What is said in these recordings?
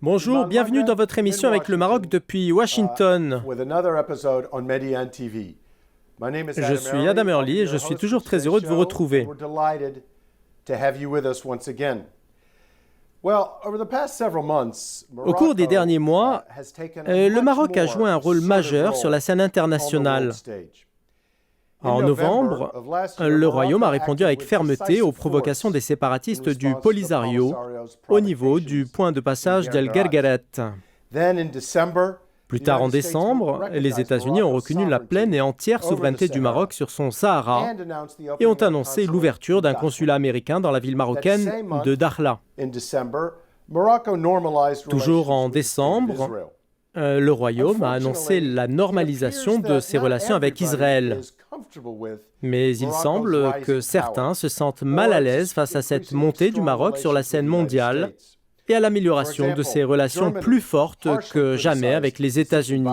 Bonjour, bienvenue dans votre émission avec le Maroc depuis Washington. Je suis Adam Early et je suis toujours très heureux de vous retrouver. Au cours des derniers mois, le Maroc a joué un rôle majeur sur la scène internationale. En novembre, le Royaume a répondu avec fermeté aux provocations des séparatistes du Polisario au niveau du point de passage d'El Guerguerat. Plus tard en décembre, les États-Unis ont reconnu la pleine et entière souveraineté du Maroc sur son Sahara et ont annoncé l'ouverture d'un consulat américain dans la ville marocaine de Dakhla. Toujours en décembre, le Royaume a annoncé la normalisation de ses relations avec Israël. Mais il semble que certains se sentent mal à l'aise face à cette montée du Maroc sur la scène mondiale et à l'amélioration de ses relations plus fortes que jamais avec les États-Unis.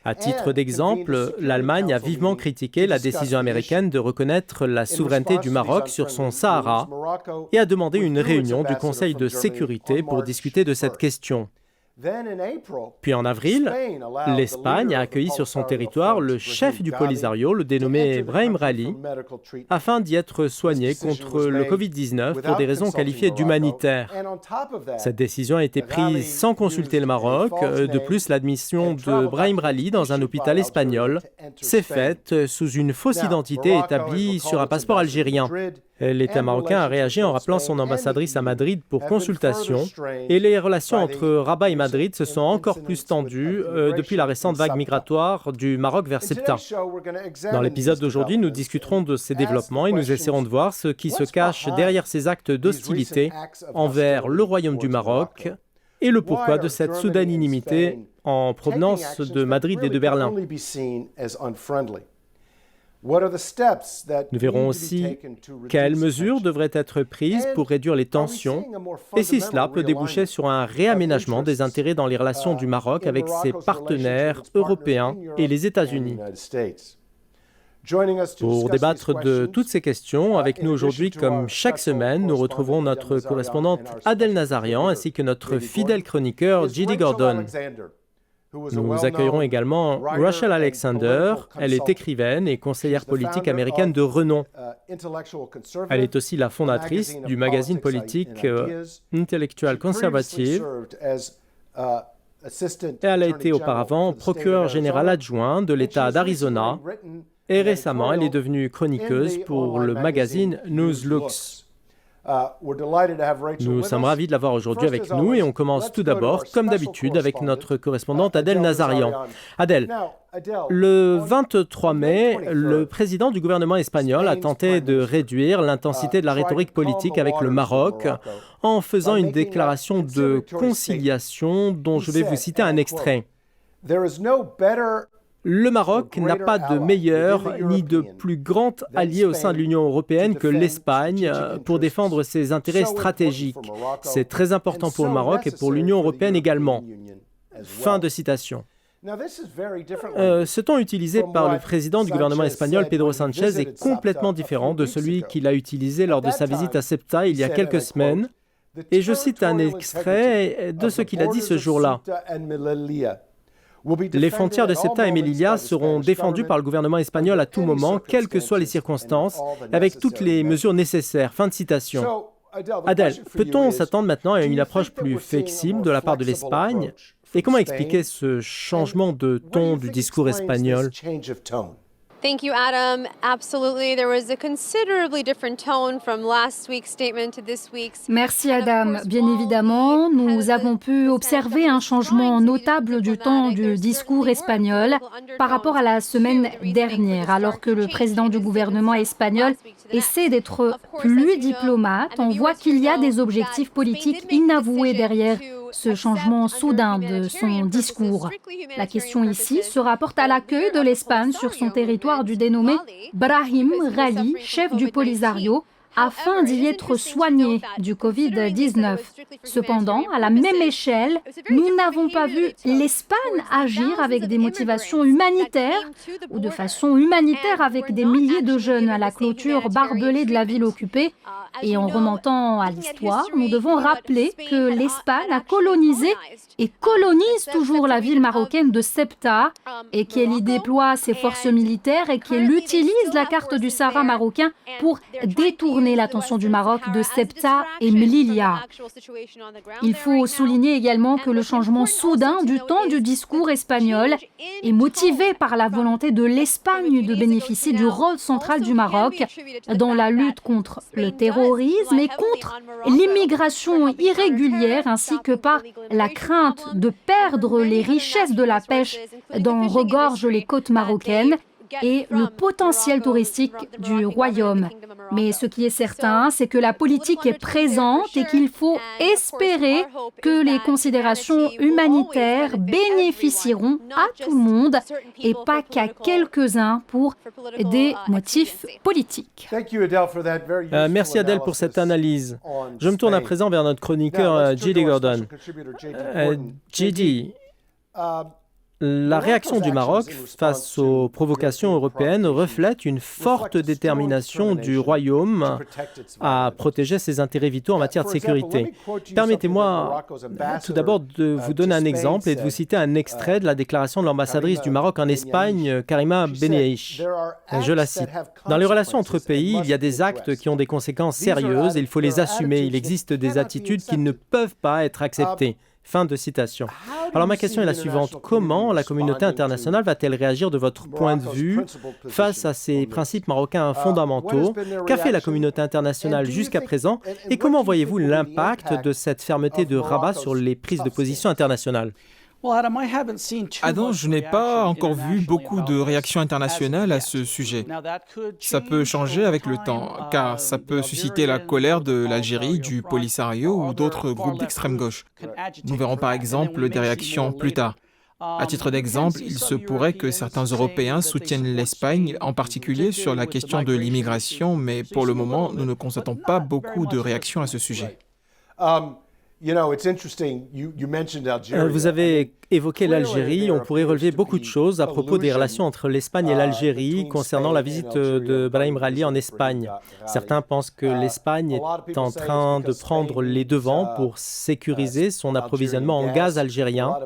À titre d'exemple, l'Allemagne a vivement critiqué la décision américaine de reconnaître la souveraineté du Maroc sur son Sahara et a demandé une réunion du Conseil de sécurité pour discuter de cette question. Puis en avril, l'Espagne a accueilli sur son territoire le chef du Polisario, le dénommé Brahim Rali, afin d'y être soigné contre le Covid-19 pour des raisons qualifiées d'humanitaires. Cette décision a été prise sans consulter le Maroc. De plus, l'admission de Brahim Rali dans un hôpital espagnol s'est faite sous une fausse identité établie sur un passeport algérien. L'État marocain a réagi en rappelant son ambassadrice à Madrid pour consultation et les relations entre Rabat et Madrid se sont encore plus tendues depuis la récente vague migratoire du Maroc vers Ceuta. Dans l'épisode d'aujourd'hui, nous discuterons de ces développements et nous essaierons de voir ce qui se cache derrière ces actes d'hostilité envers le Royaume du Maroc et le pourquoi de cette soudaine inimité en provenance de Madrid et de Berlin. Nous verrons aussi quelles mesures devraient être prises pour réduire les tensions et si cela peut déboucher sur un réaménagement des intérêts dans les relations du Maroc avec ses partenaires européens et les États-Unis. Pour débattre de toutes ces questions, avec nous aujourd'hui, comme chaque semaine, nous retrouverons notre correspondante Adel Nazarian ainsi que notre fidèle chroniqueur J.D. Gordon. Nous accueillerons également Rachel Alexander. Elle est écrivaine et conseillère politique américaine de renom. Elle est aussi la fondatrice du magazine politique Intellectual Conservative. Et elle a été auparavant procureur général adjoint de l'État d'Arizona. Et récemment, elle est devenue chroniqueuse pour le magazine Newslooks. Nous sommes ravis de l'avoir aujourd'hui avec nous et on commence tout d'abord, comme d'habitude, avec notre correspondante Adel Nazarian. Adel, le 23 mai, le président du gouvernement espagnol a tenté de réduire l'intensité de la rhétorique politique avec le Maroc en faisant une déclaration de conciliation dont je vais vous citer un extrait. Le Maroc n'a pas de meilleur ni de plus grand allié au sein de l'Union européenne que l'Espagne pour défendre ses intérêts stratégiques. C'est très important pour le Maroc et pour l'Union européenne également. Fin de citation. Ce ton utilisé par le président du gouvernement espagnol, Pedro Sánchez, est complètement différent de celui qu'il a utilisé lors de sa visite à Ceuta il y a quelques semaines. Et je cite un extrait de ce qu'il a dit ce jour-là. Les frontières de Ceuta et Melilla seront défendues par le gouvernement espagnol à tout moment, quelles que soient les circonstances, avec toutes les mesures nécessaires. Fin de citation. Adel, peut-on s'attendre maintenant à une approche plus flexible de la part de l'Espagne? Et comment expliquer ce changement de ton du discours espagnol? Thank you, Adam. Absolutely, there was a considerably different tone from last week's statement to this week's. Merci, Adam. Bien évidemment, nous avons pu observer un changement notable du ton du discours espagnol par rapport à la semaine dernière, alors que le président du gouvernement espagnol essaie d'être plus diplomate. On voit qu'il y a des objectifs politiques inavoués derrière ce changement soudain de son discours. La question ici se rapporte à l'accueil de l'Espagne sur son territoire du dénommé Brahim Rali, chef du Polisario, afin d'y être soignés du Covid-19. Cependant, à la même échelle, nous n'avons pas vu l'Espagne agir avec des motivations humanitaires ou de façon humanitaire avec des milliers de jeunes à la clôture barbelée de la ville occupée. Et en remontant à l'histoire, nous devons rappeler que l'Espagne a colonisé et colonise toujours la ville marocaine de Ceuta et qu'elle y déploie ses forces militaires et qu'elle utilise la carte du Sahara marocain pour détourner l'attention du Maroc de Ceuta et Melilla. Il faut souligner également que le changement soudain du ton du discours espagnol est motivé par la volonté de l'Espagne de bénéficier du rôle central du Maroc dans la lutte contre le terrorisme et contre l'immigration irrégulière ainsi que par la crainte de perdre les richesses de la pêche dont regorgent les côtes marocaines et le potentiel touristique du royaume. Mais ce qui est certain, c'est que la politique est présente et qu'il faut espérer que les considérations humanitaires bénéficieront à tout le monde et pas qu'à quelques-uns pour des motifs politiques. Merci Adèle pour cette analyse. Je me tourne à présent vers notre chroniqueur J.D. Gordon. J.D., la réaction du Maroc face aux provocations européennes reflète une forte détermination du Royaume à protéger ses intérêts vitaux en matière de sécurité. Permettez-moi tout d'abord de vous donner un exemple et de vous citer un extrait de la déclaration de l'ambassadrice du Maroc en Espagne, Karima Beneich. Je la cite. « Dans les relations entre pays, il y a des actes qui ont des conséquences sérieuses et il faut les assumer. Il existe des attitudes qui ne peuvent pas être acceptées. » Fin de citation. Alors ma question est la suivante. Comment la communauté internationale va-t-elle réagir de votre point de vue face à ces principes marocains fondamentaux? Qu'a fait la communauté internationale jusqu'à présent? Et comment voyez-vous l'impact de cette fermeté de Rabat sur les prises de position internationales? Adam, je n'ai pas encore vu beaucoup de réactions internationales à ce sujet. Ça peut changer avec le temps, car ça peut susciter la colère de l'Algérie, du Polisario ou d'autres groupes d'extrême gauche. Nous verrons par exemple des réactions plus tard. À titre d'exemple, il se pourrait que certains Européens soutiennent l'Espagne, en particulier sur la question de l'immigration, mais pour le moment, nous ne constatons pas beaucoup de réactions à ce sujet. Vous avez évoqué l'Algérie. On pourrait relever beaucoup de choses à propos des relations entre l'Espagne et l'Algérie concernant la visite de Brahim Rally en Espagne. Certains pensent que l'Espagne est en train de prendre les devants pour sécuriser son approvisionnement en gaz algérien,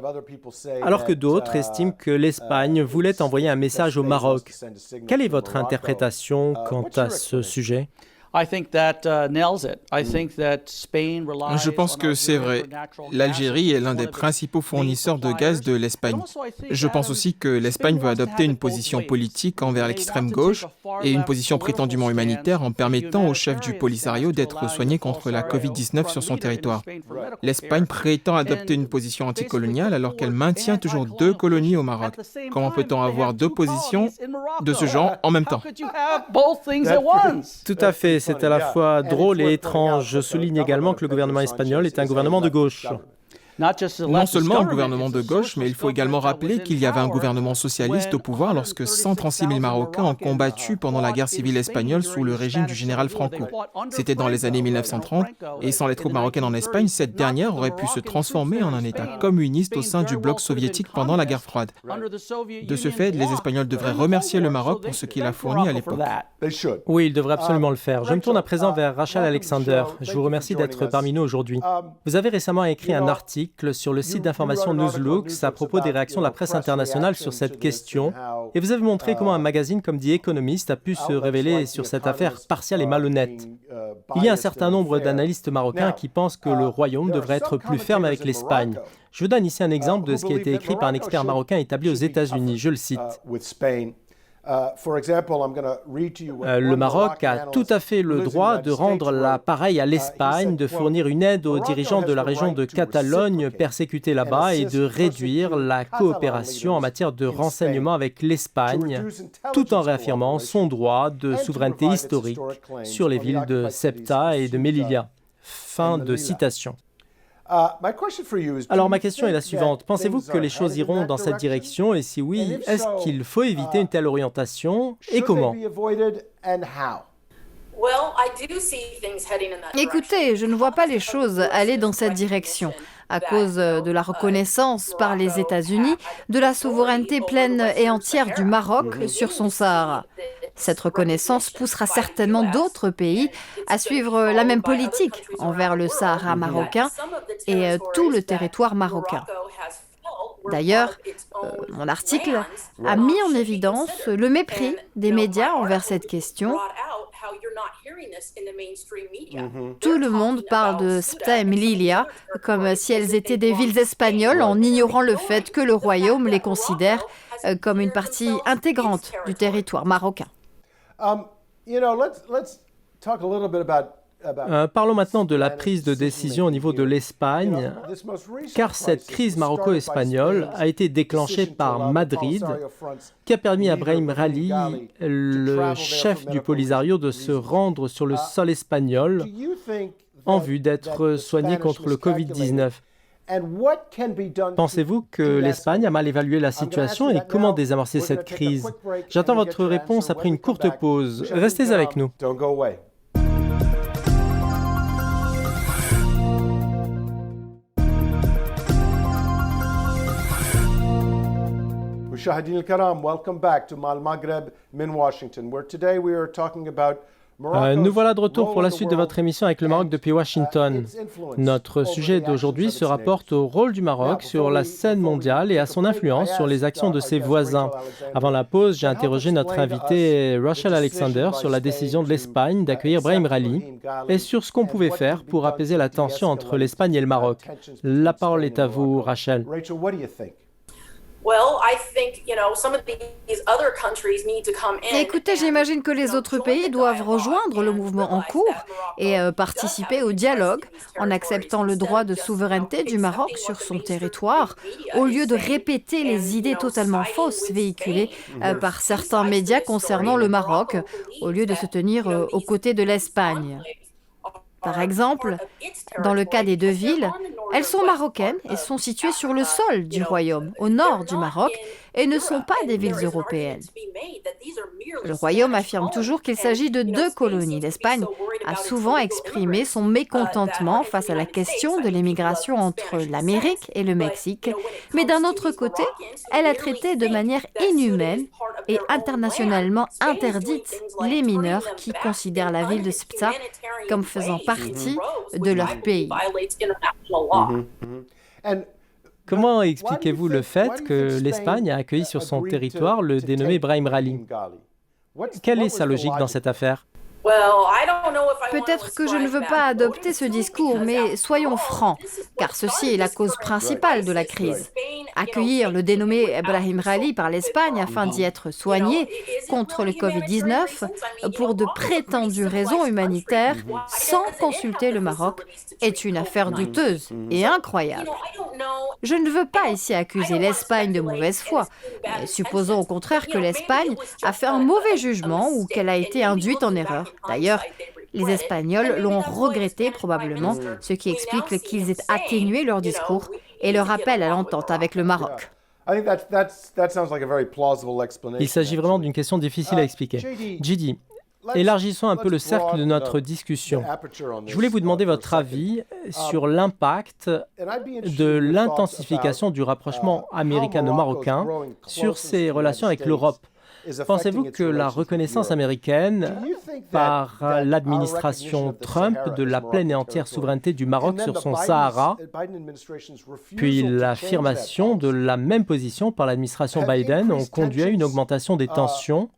alors que d'autres estiment que l'Espagne voulait envoyer un message au Maroc. Quelle est votre interprétation quant à ce sujet? Je pense que c'est vrai. L'Algérie est l'un des principaux fournisseurs de gaz de l'Espagne. Je pense aussi que l'Espagne veut adopter une position politique envers l'extrême gauche et une position prétendument humanitaire en permettant au chef du Polisario d'être soigné contre la Covid-19 sur son territoire. L'Espagne prétend adopter une position anticoloniale alors qu'elle maintient toujours 2 colonies au Maroc. Comment peut-on avoir 2 positions de ce genre en même temps? Tout à fait. C'est à la fois drôle et étrange. Je souligne également que le gouvernement espagnol est un gouvernement de gauche. Non seulement un gouvernement de gauche, mais il faut également rappeler qu'il y avait un gouvernement socialiste au pouvoir lorsque 136 000 Marocains ont combattu pendant la guerre civile espagnole sous le régime du général Franco. C'était dans les années 1930, et sans les troupes marocaines en Espagne, cette dernière aurait pu se transformer en un État communiste au sein du bloc soviétique pendant la guerre froide. De ce fait, les Espagnols devraient remercier le Maroc pour ce qu'il a fourni à l'époque. Oui, ils devraient absolument le faire. Je me tourne à présent vers Rachel Alexander. Je vous remercie d'être parmi nous aujourd'hui. Vous avez récemment écrit un article sur le site d'information Newslooks à propos des réactions de la presse internationale sur cette question, et vous avez montré comment un magazine comme The Economist a pu se révéler sur cette affaire partiale et malhonnête. Il y a un certain nombre d'analystes marocains qui pensent que le Royaume devrait être plus ferme avec l'Espagne. Je vous donne ici un exemple de ce qui a été écrit par un expert marocain établi aux États-Unis. Je le cite. Le Maroc a tout à fait le droit de rendre l'appareil à l'Espagne, de fournir une aide aux dirigeants de la région de Catalogne persécutés là-bas et de réduire la coopération en matière de renseignement avec l'Espagne, tout en réaffirmant son droit de souveraineté historique sur les villes de Ceuta et de Melilla. Fin de citation. Alors ma question est la suivante. Pensez-vous que les choses iront dans cette direction? Et si oui, est-ce qu'il faut éviter une telle orientation? Et comment? Écoutez, je ne vois pas les choses aller dans cette direction. À cause de la reconnaissance par les États-Unis de la souveraineté pleine et entière du Maroc sur son Sahara. Cette reconnaissance poussera certainement d'autres pays à suivre la même politique envers le Sahara marocain et tout le territoire marocain. D'ailleurs, mon article a mis en évidence le mépris des médias envers cette question. Tout le monde parle de Ceuta et Melilla comme si elles étaient des villes espagnoles en ignorant le fait que le royaume les considère comme une partie intégrante du territoire marocain. Parlons maintenant de la prise de décision au niveau de l'Espagne, car cette crise maroco-espagnole a été déclenchée par Madrid, qui a permis à Brahim Rally, le chef du Polisario, de se rendre sur le sol espagnol en vue d'être soigné contre le Covid-19. Pensez-vous que l'Espagne a mal évalué la situation et comment désamorcer cette crise? J'attends votre réponse après une courte pause. Restez avec nous. مشاهدينا الكرام, welcome back to Mal Maghreb in Washington, where today we are talking about Nous voilà de retour pour la suite de votre émission avec le Maroc depuis Washington. Notre sujet d'aujourd'hui se rapporte au rôle du Maroc sur la scène mondiale et à son influence sur les actions de ses voisins. Avant la pause, j'ai interrogé notre invité Rachel Alexander sur la décision de l'Espagne d'accueillir Brahim Rally et sur ce qu'on pouvait faire pour apaiser la tension entre l'Espagne et le Maroc. La parole est à vous, Rachel. Écoutez, j'imagine que les autres pays doivent rejoindre le mouvement en cours et participer au dialogue en acceptant le droit de souveraineté du Maroc sur son territoire, au lieu de répéter les idées totalement fausses véhiculées par certains médias concernant le Maroc, au lieu de se tenir aux côtés de l'Espagne. Par exemple, dans le cas des deux villes, elles sont marocaines et sont situées sur le sol du royaume, au nord du Maroc, et ne sont pas des villes européennes. Le royaume affirme toujours qu'il s'agit de deux colonies. L'Espagne a souvent exprimé son mécontentement face à la question de l'immigration entre l'Amérique et le Mexique, mais d'un autre côté, elle a traité de manière inhumaine et internationalement interdite les mineurs qui considèrent la ville de Ceuta comme faisant partie de leur pays. Comment expliquez-vous le fait que l'Espagne a accueilli sur son territoire le dénommé Brahim Rally? Quelle est sa logique dans cette affaire? Peut-être que je ne veux pas adopter ce discours, mais soyons francs, car ceci est la cause principale de la crise. Accueillir le dénommé Brahim Rally par l'Espagne afin d'y être soigné contre le Covid-19 pour de prétendues raisons humanitaires sans consulter le Maroc est une affaire douteuse et incroyable. Je ne veux pas ici accuser l'Espagne de mauvaise foi, mais supposons au contraire que l'Espagne a fait un mauvais jugement ou qu'elle a été induite en erreur. D'ailleurs, les Espagnols l'ont regretté probablement, ce qui explique qu'ils aient atténué leur discours et leur appel à l'entente avec le Maroc. Il s'agit vraiment d'une question difficile à expliquer. Gidi, élargissons un peu le cercle de notre discussion. Je voulais vous demander votre avis sur l'impact de l'intensification du rapprochement américano-marocain sur ses relations avec l'Europe. Pensez-vous que la reconnaissance américaine par l'administration Trump de la pleine et entière souveraineté du Maroc sur son Sahara, puis l'affirmation de la même position par l'administration Biden ont conduit à une augmentation des tensions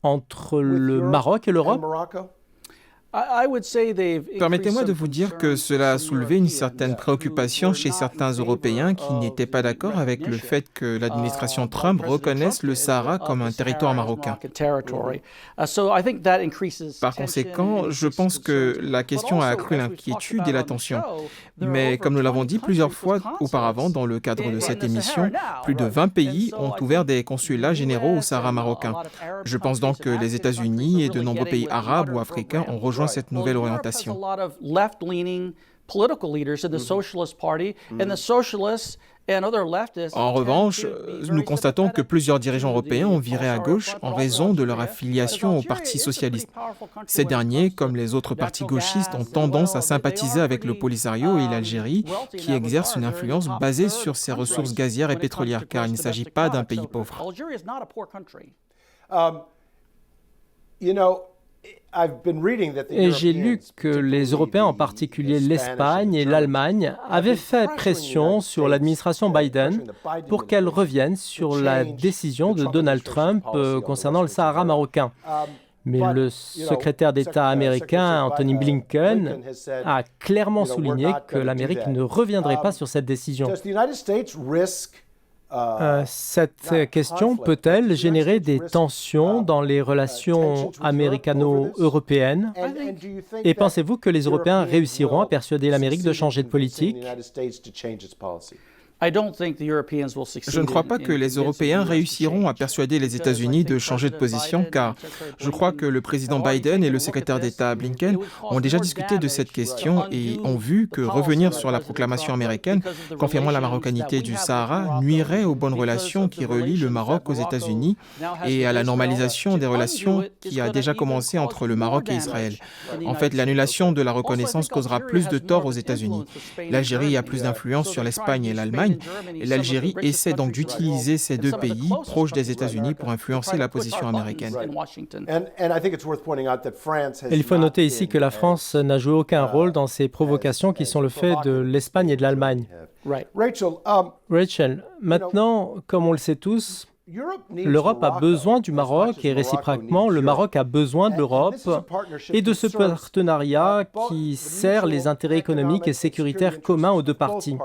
entre le Maroc et l'Europe? Permettez-moi de vous dire que cela a soulevé une certaine préoccupation chez certains Européens qui n'étaient pas d'accord avec le fait que l'administration Trump reconnaisse le Sahara comme un territoire marocain. Par conséquent, je pense que la question a accru l'inquiétude et la tension. Mais comme nous l'avons dit plusieurs fois auparavant dans le cadre de cette émission, plus de 20 pays ont ouvert des consulats généraux au Sahara marocain. Je pense donc que les États-Unis et de nombreux pays arabes ou africains ont rejoint cette nouvelle orientation. En revanche, nous constatons que plusieurs dirigeants européens ont viré à gauche en raison de leur affiliation au Parti socialiste. Ces derniers, comme les autres partis gauchistes, ont tendance à sympathiser avec le Polisario et l'Algérie, qui exercent une influence basée sur ses ressources gazières et pétrolières, car il ne s'agit pas d'un pays pauvre. Et j'ai lu que les Européens, en particulier l'Espagne et l'Allemagne, avaient fait pression sur l'administration Biden pour qu'elle revienne sur la décision de Donald Trump concernant le Sahara marocain. Mais le secrétaire d'État américain, Anthony Blinken, a clairement souligné que l'Amérique ne reviendrait pas sur cette décision. Cette question peut-elle générer des tensions dans les relations américano-européennes? Et pensez-vous que les Européens réussiront à persuader l'Amérique de changer de politique? Je ne crois pas que les Européens réussiront à persuader les États-Unis de changer de position, car je crois que le président Biden et le secrétaire d'État Blinken ont déjà discuté de cette question et ont vu que revenir sur la proclamation américaine confirmant la marocanité du Sahara nuirait aux bonnes relations qui relient le Maroc aux États-Unis et à la normalisation des relations qui a déjà commencé entre le Maroc et Israël. En fait, l'annulation de la reconnaissance causera plus de tort aux États-Unis. L'Algérie a plus d'influence sur l'Espagne et l'Allemagne. L'Algérie essaie donc d'utiliser ces deux pays proches des États-Unis pour influencer la position américaine. Et il faut noter ici que la France n'a joué aucun rôle dans ces provocations qui sont le fait de l'Espagne et de l'Allemagne. Rachel, maintenant, comme on le sait tous, l'Europe a besoin du Maroc et réciproquement, le Maroc a besoin de l'Europe et de ce partenariat qui sert les intérêts économiques et sécuritaires communs aux deux parties.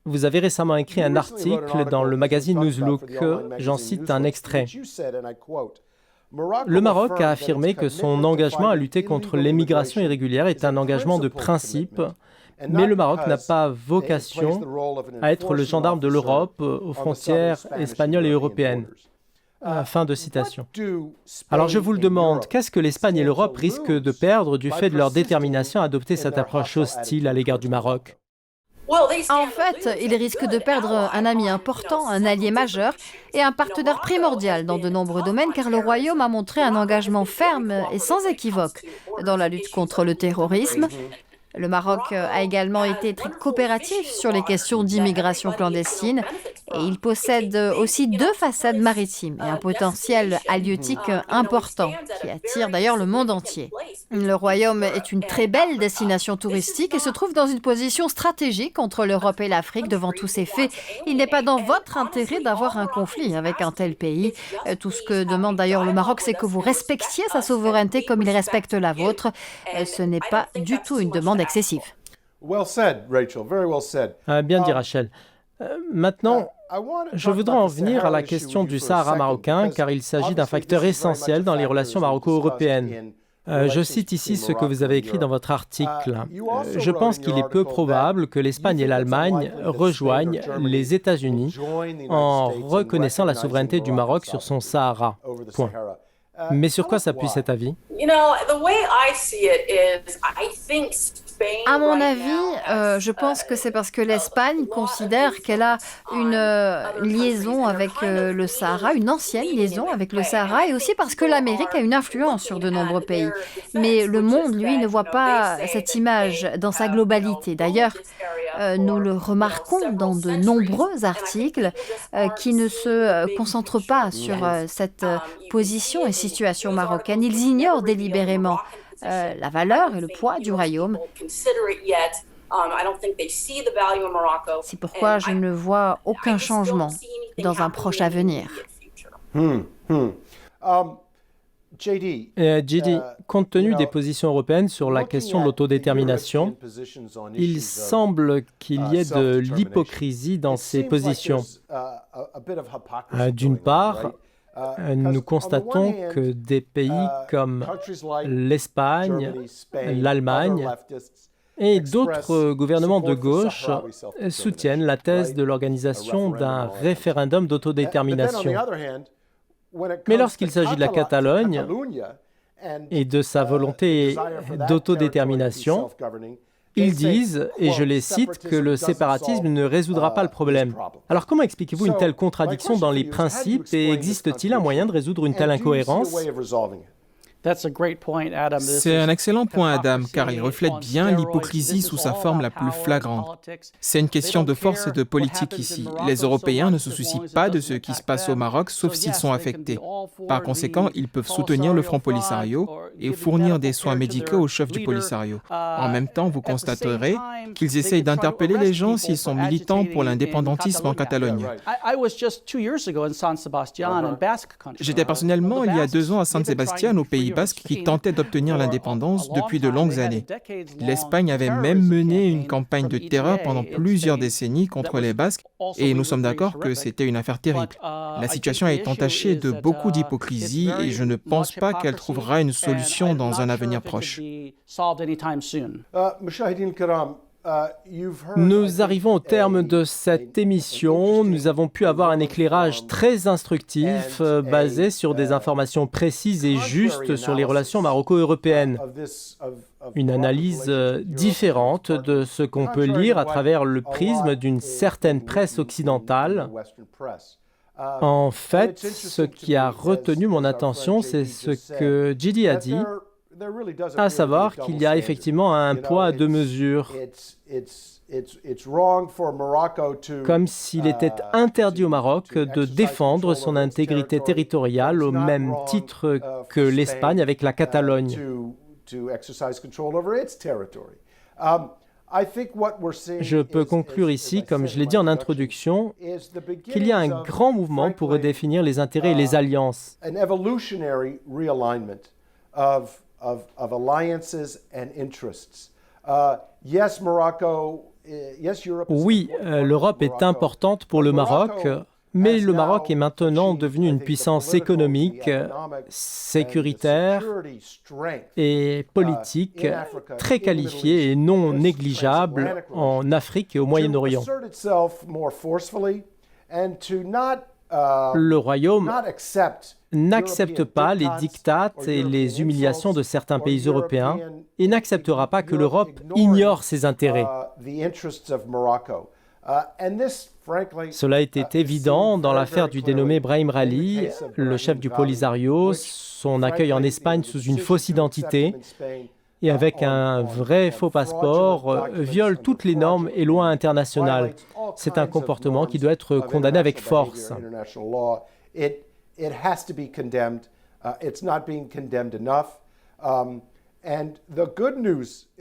Vous avez récemment écrit un article dans le magazine Newslook, j'en cite un extrait. Le Maroc a affirmé que son engagement à lutter contre l'immigration irrégulière est un engagement de principe, mais le Maroc n'a pas vocation à être le gendarme de l'Europe aux frontières espagnoles et européennes. Fin de citation. Alors je vous le demande, qu'est-ce que l'Espagne et l'Europe risquent de perdre du fait de leur détermination à adopter cette approche hostile à l'égard du Maroc? En fait, ils risquent de perdre un ami important, un allié majeur et un partenaire primordial dans de nombreux domaines car le Royaume a montré un engagement ferme et sans équivoque dans la lutte contre le terrorisme. Le Maroc a également été très coopératif sur les questions d'immigration clandestine et il possède aussi deux façades maritimes et un potentiel halieutique important qui attire d'ailleurs le monde entier. Le Royaume est une très belle destination touristique et se trouve dans une position stratégique entre l'Europe et l'Afrique. Devant tous ces faits, il n'est pas dans votre intérêt d'avoir un conflit avec un tel pays. Tout ce que demande d'ailleurs le Maroc, c'est que vous respectiez sa souveraineté comme il respecte la vôtre. Ce n'est pas du tout une demande excessive. Bien dit, Rachel. Maintenant, je voudrais en venir à la question du Sahara marocain, car il s'agit d'un facteur essentiel dans les relations maroco-européennes. Je cite ici ce que vous avez écrit dans votre article. Je pense qu'il est peu probable que l'Espagne et l'Allemagne rejoignent les États-Unis en reconnaissant la souveraineté du Maroc sur son Sahara. Point. Mais sur quoi s'appuie cet avis? À mon avis, je pense que c'est parce que l'Espagne considère qu'elle a une liaison avec le Sahara, une ancienne liaison avec le Sahara, et aussi parce que l'Amérique a une influence sur de nombreux pays. Mais le monde, lui, ne voit pas cette image dans sa globalité. D'ailleurs, nous le remarquons dans de nombreux articles qui ne se concentrent pas sur cette position et situation marocaine. Ils ignorent délibérément la valeur et le poids du royaume. C'est pourquoi je ne vois aucun changement dans un proche avenir. JD, compte tenu des positions européennes sur la question de l'autodétermination, il semble qu'il y ait de l'hypocrisie dans ces positions. D'une part, nous constatons que des pays comme l'Espagne, l'Allemagne et d'autres gouvernements de gauche soutiennent la thèse de l'organisation d'un référendum d'autodétermination. Mais lorsqu'il s'agit de la Catalogne, et de sa volonté d'autodétermination, ils disent, et je les cite, que le séparatisme ne résoudra pas le problème. Alors comment expliquez-vous une telle contradiction dans les principes et existe-t-il un moyen de résoudre une telle incohérence ? C'est un excellent point, Adam, car il reflète bien l'hypocrisie sous sa forme la plus flagrante. C'est une question de force et de politique ici. Les Européens ne se soucient pas de ce qui se passe au Maroc, sauf s'ils sont affectés. Par conséquent, ils peuvent soutenir le Front Polisario et fournir des soins médicaux au chef du Polisario. En même temps, vous constaterez qu'ils essayent d'interpeller les gens s'ils sont militants pour l'indépendantisme en Catalogne. J'étais personnellement il y a 2 ans à San Sebastián, au Pays Basque, qui tentait d'obtenir l'indépendance depuis de longues années. L'Espagne avait même mené une campagne de terreur pendant plusieurs décennies contre les Basques, et nous sommes d'accord que c'était une affaire terrible. La situation est entachée de beaucoup d'hypocrisie et je ne pense pas qu'elle trouvera une solution dans un avenir proche. Nous arrivons au terme de cette émission. Nous avons pu avoir un éclairage très instructif basé sur des informations précises et justes sur les relations maroco-européennes. Une analyse différente de ce qu'on peut lire à travers le prisme d'une certaine presse occidentale. En fait, ce qui a retenu mon attention, c'est ce que Gidi a dit, à savoir qu'il y a effectivement un poids à 2 mesures. Comme s'il était interdit au Maroc de défendre son intégrité territoriale au même titre que l'Espagne avec la Catalogne. Je peux conclure ici, comme je l'ai dit en introduction, qu'il y a un grand mouvement pour redéfinir les intérêts et les alliances. Oui, l'Europe est importante pour le Maroc, mais le Maroc est maintenant devenu une puissance économique, sécuritaire et politique très qualifiée et non négligeable en Afrique et au Moyen-Orient. Le Royaume n'accepte pas les dictates et les humiliations de certains pays européens et n'acceptera pas que l'Europe ignore ses intérêts. Cela était évident dans l'affaire du dénommé Brahim Rali, le chef du Polisario, son accueil en Espagne sous une fausse identité et avec un vrai faux passeport viole toutes les normes et lois internationales. C'est un comportement qui doit être condamné avec force.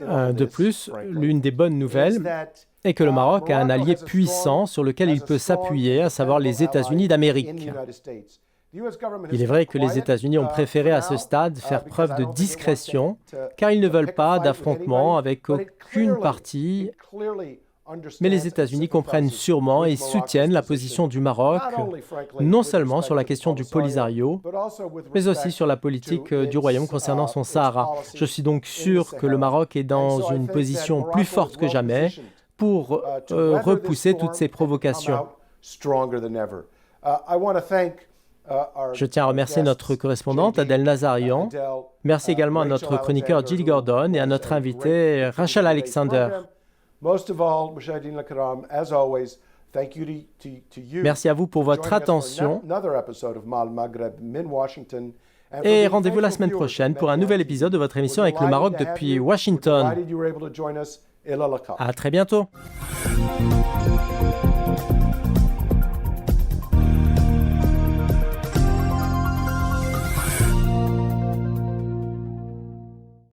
De plus, l'une des bonnes nouvelles est que le Maroc a un allié puissant sur lequel il peut s'appuyer, à savoir les États-Unis d'Amérique. Il est vrai que les États-Unis ont préféré à ce stade faire preuve de discrétion, car ils ne veulent pas d'affrontement avec aucune partie. Mais les États-Unis comprennent sûrement et soutiennent la position du Maroc, non seulement sur la question du Polisario, mais aussi sur la politique du Royaume concernant son Sahara. Je suis donc sûr que le Maroc est dans une position plus forte que jamais pour repousser toutes ces provocations. Je tiens à remercier notre correspondante Adèle Nazarian. Merci également à notre chroniqueur Gilly Gordon et à notre invité Rachel Alexander. Merci à vous pour votre attention. Et rendez-vous la semaine prochaine pour un nouvel épisode de votre émission avec le Maroc depuis Washington. À très bientôt.